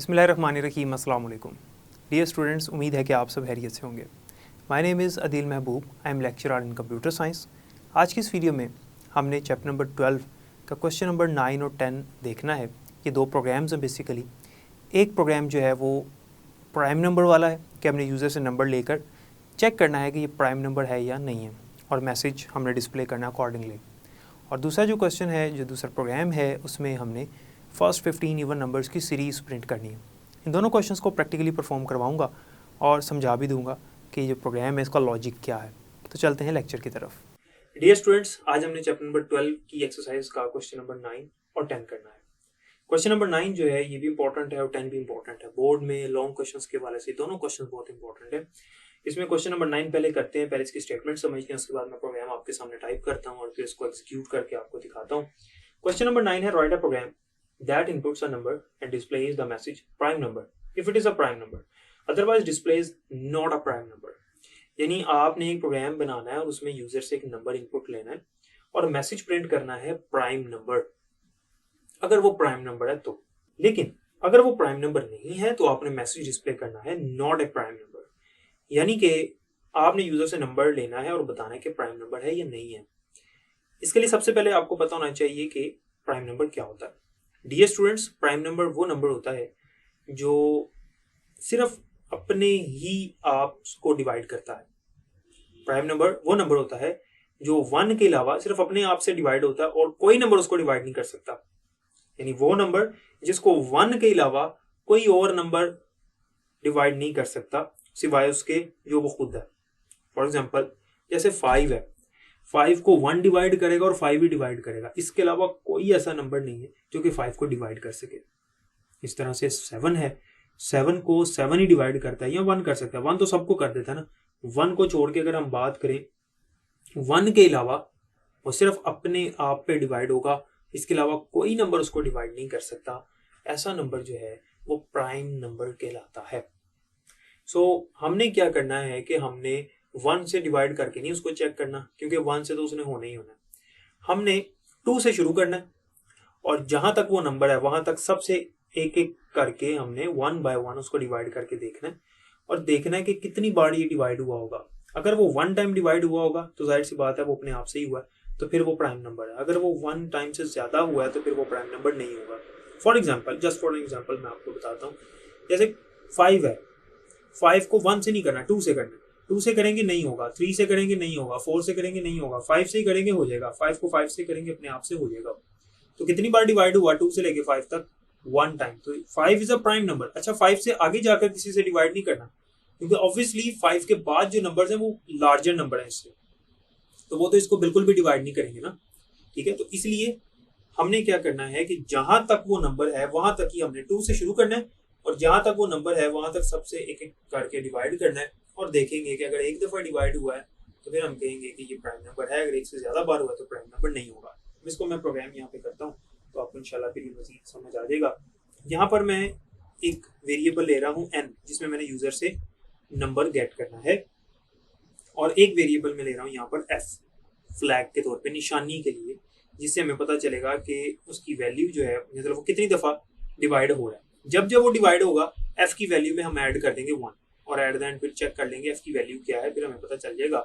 बिस्मिल्लाहिर्रहमानिर्रहीम। अस्सलाम वालेकुम डियर स्टूडेंट्स, उम्मीद है कि आप सब खैरियत से होंगे। My name is Adeel Mehboob, I am lecturer in computer science. आज की इस वीडियो में हमने चैप्टर नंबर 12 का क्वेश्चन नंबर 9 और 10 देखना है। ये दो प्रोग्राम्स हैं बेसिकली। एक प्रोग्राम जो है वो प्राइम नंबर वाला है कि हमने यूज़र से नंबर लेकर चेक करना है कि ये प्राइम नंबर है या नहीं है, और मैसेज हमने डिस्प्ले करना अकॉर्डिंगली। और दूसरा जो क्वेश्चन है, जो दूसरा प्रोग्राम है, उसमें हमने फर्स्ट 15 इवन नंबर्स की सीरीज़ प्रिंट करनी है। इन दोनों क्वेश्चंस को प्रैक्टिकली परफॉर्म करवाऊंगा और समझा भी दूंगा कि ये जो प्रोग्राम है इसका लॉजिक क्या है। तो चलते हैं लेक्चर की तरफ। डियर स्टूडेंट्स, आज हमने चैप्टर नंबर 12 की एक्सरसाइज का क्वेश्चन नंबर 9 और 10 करना है। क्वेश्चन नंबर 9 जो है ये भी इंपॉर्टेंट है और 10 भी इंपॉर्टेंट है। बोर्ड में लॉन्ग क्वेश्चंस के वाले से दोनों क्वेश्चन बहुत इंपॉर्टेंट है। इसमें क्वेश्चन नंबर 9 पहले करते हैं, पहले इसकी स्टेटमेंट समझते हैं, उसके बाद मैं प्रोग्राम आपके सामने टाइप करता हूँ और फिर इसको एग्जीक्यूट करके आपको दिखाता हूँ। क्वेश्चन नंबर 9 है, write a program that inputs a number and displays the message prime number if it is a prime number, otherwise displays not a prime number। यानी आपने एक प्रोग्राम बनाना है और उसमें यूजर से एक नंबर इनपुट लेना है और मैसेज प्रिंट करना है प्राइम नंबर, अगर वो प्राइम नंबर है तो। लेकिन अगर वो प्राइम नंबर नहीं है तो आपने मैसेज डिस्प्ले करना है नॉट ए प्राइम नंबर, यानी कि आपने यूजर से नंबर लेना है और बताना है कि प्राइम नंबर है या नहीं है। इसके लिए सबसे पहले आपको पता होना चाहिए कि प्राइम नंबर क्या होता है। डियर स्टूडेंट्स, प्राइम नंबर वो नंबर होता है जो सिर्फ अपने ही आप को डिवाइड करता है। प्राइम नंबर वो नंबर होता है जो 1 के अलावा सिर्फ अपने आप से डिवाइड होता है और कोई नंबर उसको डिवाइड नहीं कर सकता। यानी वो नंबर जिसको 1 के अलावा कोई और नंबर डिवाइड नहीं कर सकता सिवाय उसके जो वो खुद है। फॉर एग्जाम्पल, जैसे 5 है, 5 को 1 डिवाइड करेगा और 5 ही डिवाइड करेगा, इसके अलावा कोई ऐसा नंबर नहीं है जो कि 5 को डिवाइड कर सके। इस तरह से 7 है, 7 को 7 ही डिवाइड करता है या 1 कर सकता है। 1 तो सबको कर देता है ना। 1 को छोड़ के अगर हम बात करें, 1 के अलावा वो सिर्फ अपने आप पे डिवाइड होगा, इसके अलावा कोई नंबर उसको डिवाइड नहीं कर सकता। ऐसा नंबर जो है वो प्राइम नंबर कहलाता है। सो हमने क्या करना है कि हमने 1 से डिवाइड करके नहीं उसको चेक करना, क्योंकि 1 से तो उसने होना ही होना है। हमने 2 से शुरू करना है और जहां तक वो नंबर है वहां तक सबसे एक एक करके हमने 1 बाय 1 उसको डिवाइड करके देखना है और देखना है कि कितनी बार ये डिवाइड हुआ होगा। अगर वो 1 टाइम डिवाइड हुआ होगा तो जाहिर सी बात है वो अपने आप से ही हुआ है, तो फिर वो प्राइम नंबर है। अगर वो 1 टाइम से ज्यादा हुआ है तो फिर वो प्राइम नंबर नहीं होगा। For example, just for example मैं आपको बताता हूँ। जैसे 5 है, 5 को 1 से नहीं करना, 2 से करना। 2 से करेंगे नहीं होगा, 3 से करेंगे नहीं होगा, 4 से करेंगे नहीं होगा, 5 से ही करेंगे हो जाएगा। 5 को 5 से करेंगे अपने आप से हो जाएगा। तो कितनी बार डिवाइड हुआ 2 से लेके 5 तक? 1 टाइम। तो 5 इज अ प्राइम नंबर। अच्छा, 5 से आगे जाकर किसी से डिवाइड नहीं करना, क्योंकि ऑब्वियसली 5 के बाद जो नंबर्स हैं वो लार्जर नंबर है इससे, तो वो तो इसको बिल्कुल भी डिवाइड नहीं करेंगे ना। ठीक है, तो इसलिए हमने क्या करना है कि जहां तक वो नंबर है वहां तक ही हमने 2 से शुरू करना है और जहां तक वो नंबर है वहां तक सबसे एक एक करके डिवाइड करना है और देखेंगे कि अगर एक दफा डिवाइड हुआ है तो फिर हम कहेंगे कि ये प्राइम नंबर है। अगर एक से ज्यादा बार हुआ तो प्राइम नंबर नहीं होगा। इसको मैं प्रोग्राम यहाँ पे करता हूँ तो आपको इंशाल्लाह फिर ये मजीद समझ आ जाएगा। यहाँ पर मैं एक वेरिएबल ले रहा हूँ n, जिसमें मैंने यूजर से नंबर गेट करना है, और एक वेरिएबल में ले रहा हूँ यहाँ पर f, फ्लैग के तौर पे, निशानी के लिए, जिससे हमें पता चलेगा कि उसकी वैल्यू जो है मतलब वो कितनी दफा डिवाइड हो रहा है। जब जब वो डिवाइड होगा f की वैल्यू में हम ऐड कर देंगे 1 और एट द एंड फिर चेक कर लेंगे f की वैल्यू क्या है, फिर हमें पता चल जाएगा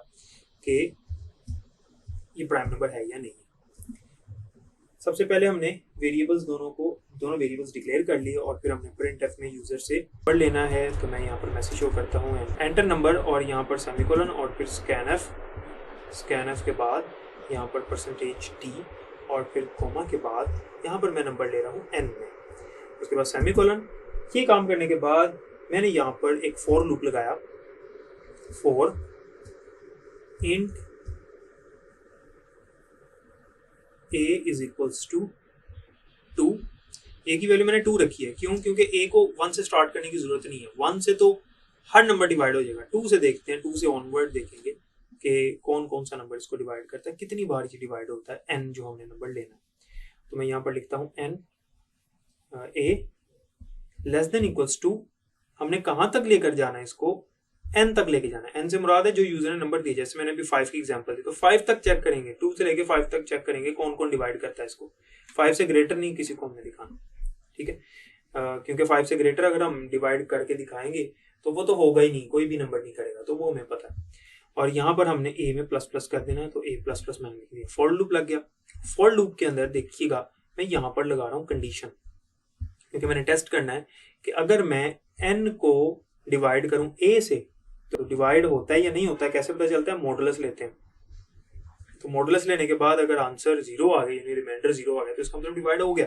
कि ये प्राइम नंबर है या नहीं। सबसे पहले हमने वेरिएबल्स दोनों वेरिएबल्स डिक्लेयर कर लिए और फिर हमने प्रिंट एफ में यूजर से पढ़ लेना है। तो मैं यहाँ पर मैसेज शो करता हूँ, एंटर नंबर और यहाँ पर सेमीकोलन और फिर स्कैन एफ के बाद यहाँ पर %t और फिर कोमा के बाद यहाँ पर मैं नंबर ले रहा हूँ n में, उसके बाद सेमीकोलन। ये काम करने के बाद मैंने यहाँ पर एक फॉर लूप लगाया, for int a is equals to 2। a की वैल्यू मैंने 2 रखी है, क्यों? क्योंकि a को 1 से स्टार्ट करने की जरूरत नहीं है, 1 से तो हर नंबर डिवाइड हो जाएगा। 2 से देखते हैं, 2 से ऑनवर्ड देखेंगे कि कौन कौन सा नंबर इसको डिवाइड करता है, कितनी बार ये डिवाइड होता है, n जो हमने नंबर लेना है। तो मैं यहाँ पर लिखता हूँ n a less than equals to, हमने कहाँ तक लेकर जाना है इसको? n तक लेके जाना है। n से मुराद है जो यूजर ने नंबर दिया, जैसे मैंने अभी 5 की एग्जांपल दी तो 5 तक चेक करेंगे, 2 से लेके 5 तक चेक करेंगे कौन कौन डिवाइड करता है इसको। 5 से ग्रेटर नहीं किसी को हमने दिखाना। ठीक है, क्योंकि 5 से ग्रेटर अगर हम डिवाइड करके दिखाएंगे तो वो तो होगा ही नहीं, कोई भी नंबर नहीं करेगा, तो वो हमें पता है। और यहाँ पर हमने ए में प्लस प्लस कर देना है, तो ए प्लस प्लस मैंने लिख दिया। फॉर लूप लग गया। फॉर लूप के अंदर देखिएगा मैं यहाँ पर लगा रहा हूँ कंडीशन, क्योंकि मैंने टेस्ट करना है कि अगर मैं एन को डिवाइड करूँ ए से तो डिवाइड होता है या नहीं होता है, कैसे पता चलता है? मॉडुलस लेते हैं। तो मॉडुलस लेने के बाद अगर आंसर 0 आ गया, यानी रिमाइंडर 0 आ गया, तो इसका मतलब डिवाइड हो गया।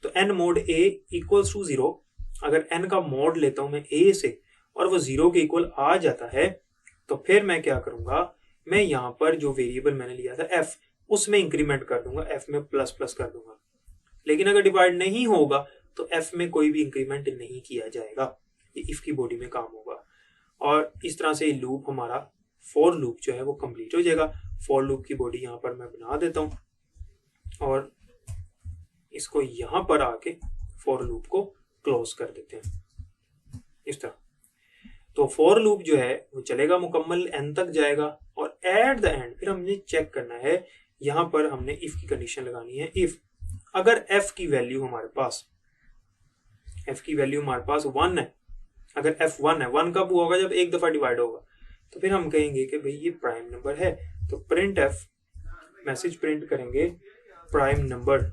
तो n mod a equals to 0। अगर एन का मोड लेता हूं मैं ए से और वो 0 के इक्वल आ जाता है, तो फिर मैं क्या करूंगा, मैं यहाँ पर जो वेरिएबल मैंने लिया था एफ, उसमें इंक्रीमेंट कर दूंगा, एफ में प्लस प्लस कर दूंगा। लेकिन अगर डिवाइड नहीं होगा तो एफ में कोई भी इंक्रीमेंट नहीं किया जाएगा, ये इफ की बॉडी में काम होगा। और इस तरह से लूप हमारा फॉर लूप जो है वो कंप्लीट हो जाएगा। फॉर लूप की बॉडी यहाँ पर मैं बना देता हूँ और इसको यहाँ पर आके फॉर लूप को क्लोज कर देते हैं इस तरह। तो फॉर लूप जो है वो चलेगा मुकम्मल एन तक जाएगा, और एट द एंड फिर हमने चेक करना है, यहाँ पर हमने इफ की कंडीशन लगानी है। इफ अगर एफ की वैल्यू हमारे पास 1 है, अगर एफ 1 है, 1 कब होगा? जब एक दफा डिवाइड होगा। तो फिर हम कहेंगे कि भाई ये प्राइम नंबर है, तो प्रिंट एफ मैसेज प्रिंट करेंगे प्राइम नंबर।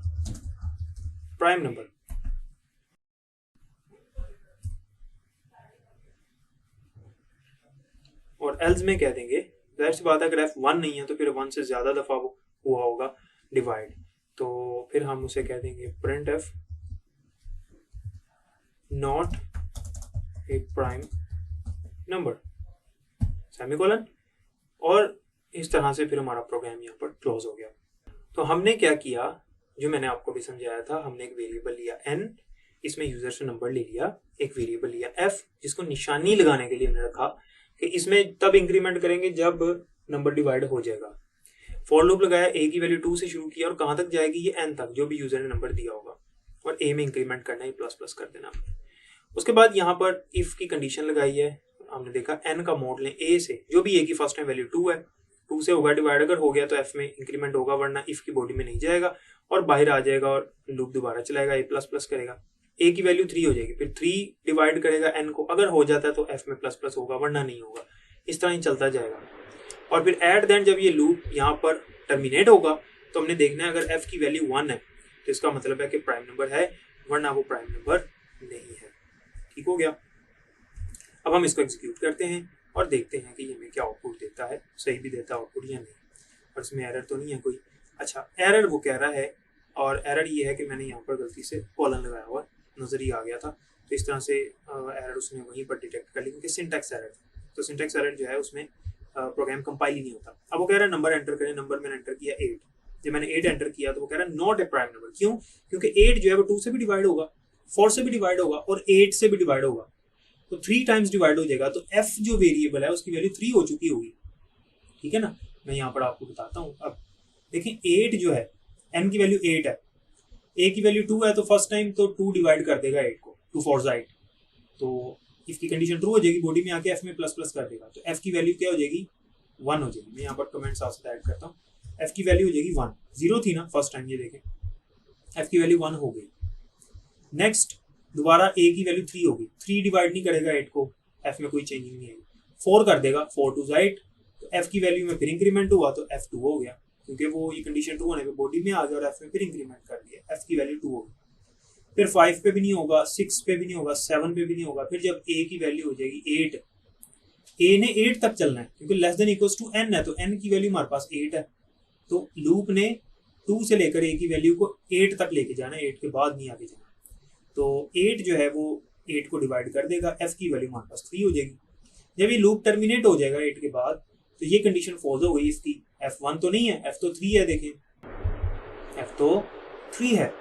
और एल्स में कह देंगे, जाहिर सी बात है अगर f1 नहीं है तो फिर 1 से ज्यादा दफा वो हुआ होगा डिवाइड, तो फिर हम उसे कह देंगे print F not a prime number, semicolon. और इस तरह से फिर हमारा प्रोग्राम यहाँ पर क्लोज हो गया। तो हमने क्या किया, जो मैंने आपको भी समझाया था, हमने एक वेरिएबल लिया n, इसमें यूजर से नंबर ले लिया, एक वेरिएबल लिया f जिसको निशानी लगाने के लिए हमने रखा कि इसमें तब इंक्रीमेंट करेंगे जब नंबर डिवाइड हो जाएगा। फॉर लूप लगाया, a की वैल्यू 2 से शुरू किया और कहाँ तक जाएगी? ये n तक, जो भी यूजर ने नंबर दिया होगा, और a में इंक्रीमेंट करना है, प्लस प्लस कर देना। उसके बाद यहाँ पर इफ की कंडीशन लगाई है, हमने देखा n का मोड लें a से, जो भी a की फर्स्ट टाइम वैल्यू 2 है, 2 से होगा डिवाइड, अगर हो गया तो f में इंक्रीमेंट होगा, वरना इफ की बॉडी में नहीं जाएगा और बाहर आ जाएगा और लूप दोबारा चलाएगा, a प्लस प्लस करेगा, a की वैल्यू 3 हो जाएगी, फिर 3 डिवाइड करेगा n को, अगर हो जाता है तो f में प्लस प्लस होगा, वरना नहीं होगा। इस तरह ही चलता जाएगा। और फिर एट देन जब ये लूप यहाँ पर टर्मिनेट होगा तो हमने देखना है अगर f की वैल्यू 1 है तो इसका मतलब है कि प्राइम नंबर है, वरना वो प्राइम नंबर नहीं है। ठीक हो गया। अब हम इसको एग्जीक्यूट करते हैं और देखते हैं कि ये हमें क्या आउटपुट देता है, सही भी देता है आउटपुट या नहीं, और इसमें एरर तो नहीं है कोई। अच्छा, एरर वो कह रहा है, और एरर ये है कि मैंने यहाँ पर गलती से कॉलन लगाया हुआ, नजर ही आ गया था, तो इस तरह से एरर उसने वहीं पर डिटेक्ट कर ली, क्योंकि सिंटैक्स एरर। तो सिंटैक्स एरर जो है उसमें प्रोग्राम कंपाइल ही नहीं होता। अब वो कह रहा है नंबर एंटर करें, नंबर मैंने एंटर किया 8, जब मैंने 8 एंटर किया तो वो कह रहा है नॉट ए प्राइम नंबर। क्यों? क्योंकि 8 जो है वो 2 से भी डिवाइड होगा, 4 से भी डिवाइड होगा और 8 से भी डिवाइड होगा, तो 3 टाइम्स डिवाइड हो जाएगा, तो f जो वेरिएबल है उसकी वैल्यू 3 हो चुकी होगी। ठीक है ना, मैं यहाँ पर आपको बताता हूँ। अब देखें 8 जो है, n की वैल्यू 8 है, a की वैल्यू 2 है, तो फर्स्ट टाइम तो 2 डिवाइड कर देगा 8 को, 2 4 8, तो इफ की कंडीशन ट्रू हो जाएगी, बॉडी में आके f में प्लस प्लस कर देगा, तो f की वैल्यू क्या हो जाएगी? 1 हो जाएगी। मैं यहाँ पर कमेंट साथ साथ ऐड करता हूँ, f की वैल्यू हो जाएगी 1, 0 थी ना फर्स्ट टाइम, ये देखें f की वैल्यू 1 हो गई। नेक्स्ट दोबारा a की वैल्यू 3 होगी, 3 डिवाइड नहीं करेगा 8 को, f में कोई चेंजिंग नहीं आएगी, 4 कर देगा, 4 2 8, तो f की वैल्यू में फिर इंक्रीमेंट हुआ तो f 2 हो गया, क्योंकि वो ये कंडीशन ट्रू होने पे बॉडी में आ गया और f में फिर इंक्रीमेंट कर दिया, f की वैल्यू 2 होगी। फिर 5 पे भी नहीं होगा, 6 पे भी नहीं होगा, 7 पे भी नहीं होगा, फिर जब a की वैल्यू हो जाएगी 8, a ने 8 तक चलना है, क्योंकि less than equals to n है, तो n की वैल्यू हमारे पास 8 है, तो लूप ने 2 से लेकर a की वैल्यू को 8 तक लेके जाना है, 8 के बाद नहीं आगे जाना। तो 8 जो है वो 8 को डिवाइड कर देगा, f की वैल्यू हमारे पास 3 हो जाएगी। जब ये लूप टर्मिनेट हो जाएगा 8 के बाद, तो ये कंडीशन फॉल्स हो गई इसकी, f1 तो नहीं है, f तो 3 है, देखें f तो 3 है,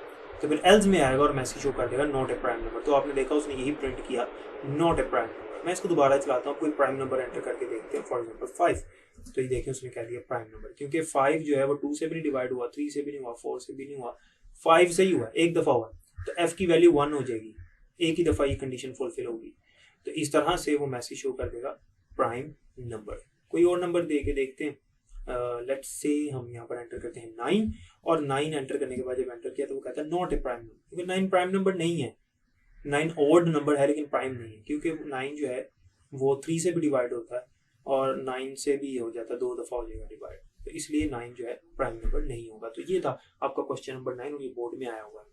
तो फिर एल्स में आएगा और मैसेज शो कर देगा नॉट ए प्राइम नंबर। तो आपने देखा उसने यही प्रिंट किया, नॉट ए प्राइम नंबर। मैं इसको दोबारा चलाता हूँ, कोई प्राइम नंबर एंटर करके देखते हैं, फॉर एग्जांपल 5, तो ये देखें उसने कह दिया प्राइम नंबर, क्योंकि 5 जो है वो 2 से भी नहीं डिवाइड हुआ, 3 से भी नहीं हुआ, 4 से भी नहीं हुआ, 5 से ही हुआ, एक दफा हुआ, तो f की वैल्यू 1 हो जाएगी, एक ही दफा ये कंडीशन फुलफिल होगी। तो इस तरह से वो मैसेज शो कर देगा प्राइम नंबर। कोई और नंबर दे के देखते हैं, लेट्स से हम यहाँ पर एंटर करते हैं 9, और 9 एंटर करने के बाद जब एंटर किया तो वो कहता है नॉट ए प्राइम नंबर, क्योंकि 9 प्राइम नंबर नहीं है, 9 ऑड नंबर है लेकिन प्राइम नहीं है, क्योंकि 9 जो है वो 3 से भी डिवाइड होता है और 9 से भी हो जाता है, 2 दफ़ा हो जाएगा डिवाइड, तो इसलिए 9 जो है प्राइम नंबर नहीं होगा। तो ये था आपका क्वेश्चन नंबर 9 और ये बोर्ड में आया हुआ है।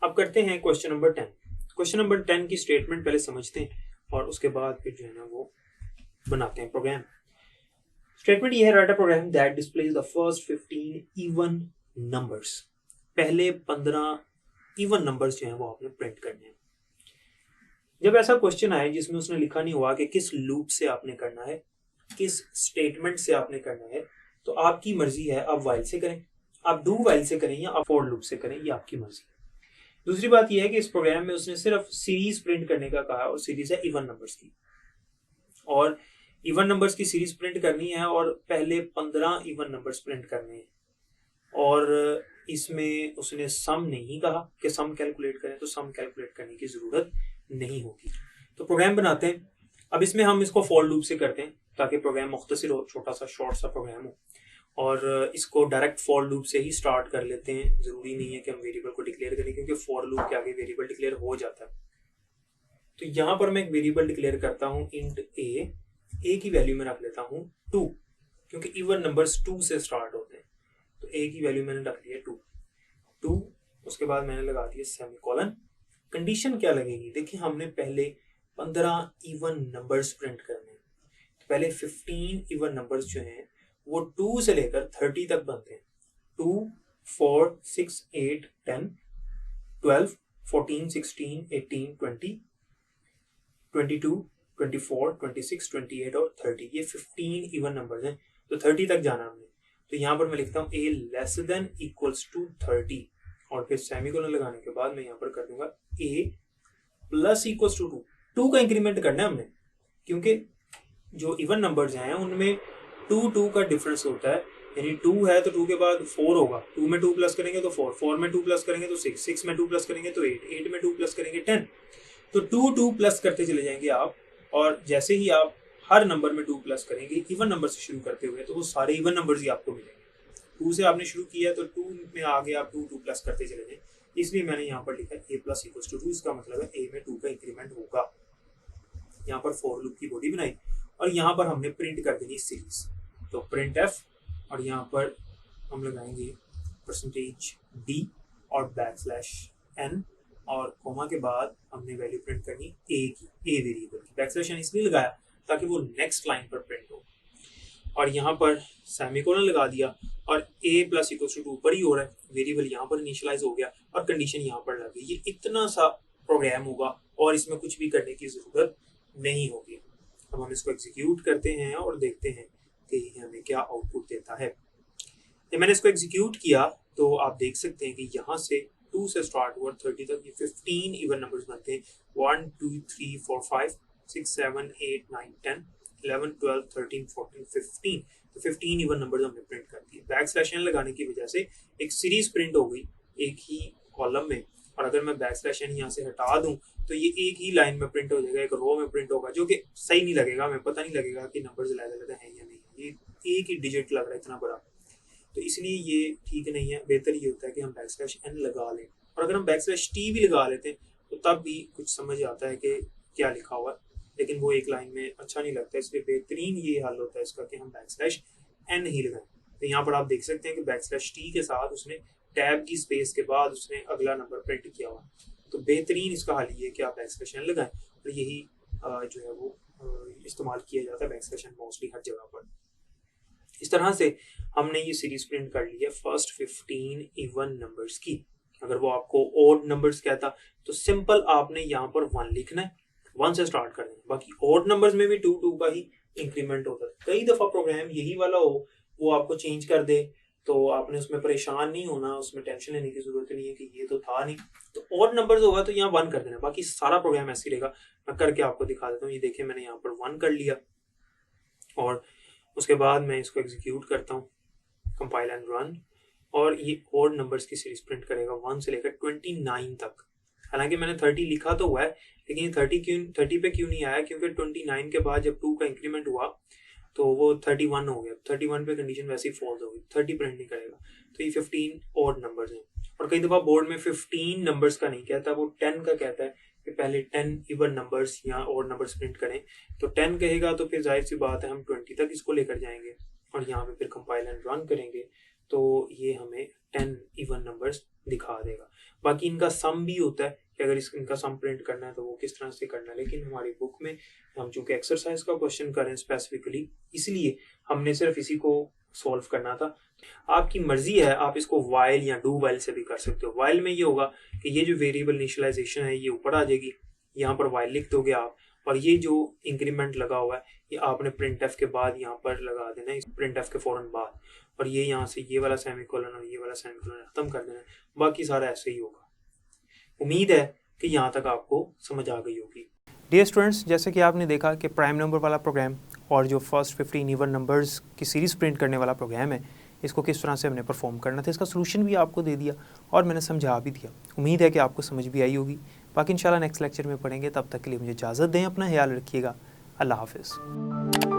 अब करते हैं क्वेश्चन नंबर 10। क्वेश्चन नंबर 10 की स्टेटमेंट पहले समझते हैं और उसके बाद फिर जो है ना वो बनाते हैं प्रोग्राम। स्टेटमेंट ये है, write a program that displays the first 15 even numbers. पहले 15 इवन नंबर्स जो हैं वो आपने प्रिंट करने हैं। जब ऐसा क्वेश्चन आए जिसमें उसने लिखा नहीं हुआ कि किस लूप से आपने करना है, किस स्टेटमेंट से आपने करना है, तो आपकी मर्जी है, आप वाइल से करें, आप डू वाइल से करें या आप फॉर लूप से करें, ये आपकी मर्जी है। दूसरी बात यह है कि इस प्रोग्राम में उसने सिर्फ सीरीज प्रिंट करने का कहा और सीरीज है इवन नंबर्स की, और इवन नंबर्स की सीरीज प्रिंट करनी है और पहले 15 इवन नंबर्स प्रिंट करने हैं। और इसमें उसने सम नहीं कहा कि सम कैलकुलेट करें, तो सम कैलकुलेट करने की जरूरत नहीं होगी। तो प्रोग्राम बनाते हैं। अब इसमें हम इसको फॉर लूप से करते हैं ताकि प्रोग्राम मुख्तसर हो, छोटा सा शॉर्ट सा प्रोग्राम हो, और इसको डायरेक्ट फॉर लूप से ही स्टार्ट कर लेते हैं। जरूरी नहीं है कि हम वेरिएबल को डिक्लेयर करें, क्योंकि फॉर लूप के आगे वेरिएबल डिक्लेयर हो जाता है। तो यहाँ पर मैं एक वेरिएबल डिक्लेयर करता हूँ इंट ए की वैल्यू में रख लेता हूँ 2, क्योंकि इवन नंबर्स 2 से स्टार्ट होते हैं, तो ए की वैल्यू मैंने रख लिया 2। उसके बाद मैंने लगा दिया सेमीकोलन। कंडीशन क्या लगेगी, देखिए हमने पहले 15 इवन नंबर्स प्रिंट करने हैं, तो पहले 15 इवन नंबर्स जो हैं वो 2 से लेकर 30 तक बनते हैं। 2, 4, 6, 8, 10, 12, 14, 16, 18, 20, 22, 24, 26, 28 और 30, ये 15 इवन नंबर्स हैं। तो 30 तक जाना हमने, तो यहाँ पर मैं लिखता हूँ a less than equals to 30 और फिर सेमीकोलन लगाने के बाद मैं यहाँ पर कर दूंगा a प्लस इक्वल्स टू 2 का इंक्रीमेंट करना है हमने, क्योंकि जो इवन नंबर्स हैं उनमें 2 का डिफरेंस होता है, यानी 2 है तो 2 के बाद 4 होगा, 2 में 2 प्लस करेंगे तो 4, 4 में 2 प्लस करेंगे तो 6, 6 में 2 प्लस करेंगे तो 8, 8 में 2 प्लस करेंगे 10। तो 2 प्लस करते चले जाएंगे आप, और जैसे ही आप हर नंबर में 2 प्लस करेंगे इवन नंबर से शुरू करते हुए, तो वो सारे इवन नंबर्स ही आपको मिलेंगे। 2 से आपने शुरू किया तो 2 में आगे आप 2 प्लस करते चले जाएं, इसलिए मैंने यहाँ पर लिखा a प्लस इक्वल्स टू 2। इसका मतलब है a में 2 का इंक्रीमेंट होगा। यहाँ पर फॉर लूप की बॉडी बनाई और यहाँ पर हमने प्रिंट कर देनी सीरीज, तो प्रिंट एफ, और यहाँ पर हम लगाएंगे %d और \n, और कोमा के बाद हमने वैल्यू प्रिंट करनी a की, a वेरिएबल की। \n इसलिए लगाया ताकि वो नेक्स्ट लाइन पर प्रिंट हो, और यहाँ पर सेमीकोलन लगा दिया और a प्लस इक्वल टू ऊपर ही हो रहा है, वेरिएबल यहाँ पर इनिशियलाइज हो गया और कंडीशन यहाँ पर लग गई। ये इतना सा प्रोग्राम होगा और इसमें कुछ भी करने की जरूरत नहीं होगी। अब हम इसको एग्जीक्यूट करते हैं और देखते हैं कि हमें क्या आउटपुट देता है। जब मैंने इसको एग्जीक्यूट किया तो आप देख सकते हैं कि यहाँ से 2 से स्टार्ट हुआ 30 तक ये 15 इवन नंबर्स बनते हैं। 1, 2, 3, 4, 5, 6, 7, 8, 9, 10, 11, 12, 13, 14, 15। तो 15 इवन नंबर्स हमने प्रिंट कर दिए। \n लगाने की वजह से एक सीरीज प्रिंट हो गई एक ही कॉलम में, और अगर मैं \n यहाँ से हटा दूं तो ये एक ही लाइन में प्रिंट हो जाएगा, एक रो में प्रिंट होगा, जो कि सही नहीं लगेगा, हमें पता नहीं लगेगा कि नंबर्स अलग-अलग हैं या नहीं, ये एक ही डिजिट लग रहा है इतना बड़ा, तो इसलिए ये ठीक नहीं है। बेहतर ये होता है कि हम \n लगा लें, और अगर हम \t भी लगा लेते हैं तो तब भी कुछ समझ आता है कि क्या लिखा हुआ है, लेकिन वो एक लाइन में अच्छा नहीं लगता, इसलिए बेहतरीन ये हल होता है इसका कि हम \n ही लगाएं। तो यहाँ पर आप देख सकते हैं कि \t के साथ उसने टैब की स्पेस के बाद उसने अगला नंबर प्रिंट किया हुआ। तो बेहतरीन इसका हल ये है कि आप \n लगाएं, और यही जो है वो इस्तेमाल किया जाता है \n मोस्टली हर जगह पर। इस तरह से हमने ये सीरीज प्रिंट कर ली है फर्स्ट 15 इवन नंबर्स की। अगर वो आपको ऑड नंबर्स कहता तो सिंपल आपने यहाँ पर 1 लिखना है, 1 से स्टार्ट करना है। बाकी ऑड नंबर्स में भी 2 का ही इंक्रीमेंट होता है। कई दफ़ा प्रोग्राम यही वाला हो वो आपको चेंज कर दे, तो आपने उसमें परेशान नहीं होना, उसमें टेंशन लेने की जरूरत नहीं है कि ये तो था नहीं। तो ऑड नंबर्स होगा तो यहाँ 1 कर देना, बाकी सारा प्रोग्राम ऐसे रहेगा। मैं करके आपको दिखा देता हूँ। ये देखिए मैंने यहाँ पर 1 कर लिया, और उसके बाद मैं इसको एग्जीक्यूट करता हूँ, कंपाइल एंड रन, और ये ऑड नंबर्स की सीरीज प्रिंट करेगा 1 से लेकर 29 तक। हालांकि मैंने 30 लिखा तो हुआ है, लेकिन ये 30 पे क्यों नहीं आया, क्योंकि 29 के बाद जब 2 का इंक्रीमेंट हुआ तो वो 31 हो गया। 31 पे कंडीशन वैसे ही फॉल्स हो गई, 30 प्रिंट नहीं करेगा। तो ये 15 ऑड नंबर्स हैं, और कई दफ़ा बोर्ड में 15 नंबर्स का नहीं कहता, वो 10 का कहता है, कि पहले 10 इवन नंबर्स या और नंबर्स प्रिंट करें, तो 10 कहेगा तो फिर जाहिर सी बात है हम 20 तक इसको लेकर जाएंगे और यहाँ पे फिर कंपाइल एंड रन करेंगे तो ये हमें 10 इवन नंबर्स दिखा देगा। बाकी इनका सम भी होता है कि अगर इनका सम प्रिंट करना है तो वो किस तरह से करना है, लेकिन हमारी बुक में हम चूंकि एक्सरसाइज का क्वेश्चन करें स्पेसिफिकली, इसलिए हमने सिर्फ इसी को सॉल्व करना था। आपकी मर्जी है, आप इसको वाइल या डू वाइल से भी कर सकते हो। वाइल में ये होगा कि ये जो वेरिएबल इनिशियलाइजेशन है ये ऊपर आ जाएगी, यहाँ पर वाइल लिख दोगे आप, और ये जो इंक्रीमेंट लगा हुआ है ये आपने प्रिंट एफ के बाद यहाँ पर लगा देना है, प्रिंट एफ के फौरन बाद, और ये यहाँ से ये वाला सेमीकोलन और ये वाला सेमीकोलन खत्म कर देना है। बाकी सारा ऐसे ही होगा। उम्मीद है कि यहाँ तक आपको समझ आ गई होगी। डियर स्टूडेंट्स, जैसे कि आपने देखा कि प्राइम नंबर वाला प्रोग्राम और जो फर्स्ट 15 इवन नंबर्स की सीरीज़ प्रिंट करने वाला प्रोग्राम है, इसको किस तरह से हमने परफॉर्म करना था, इसका सलूशन भी आपको दे दिया और मैंने समझा भी दिया। उम्मीद है कि आपको समझ भी आई होगी। बाकी इंशाल्लाह नेक्स्ट लेक्चर में पढ़ेंगे, तब तक के लिए मुझे इजाज़त दें, अपना ख्याल रखिएगा। अल्लाह हाफ़िज़।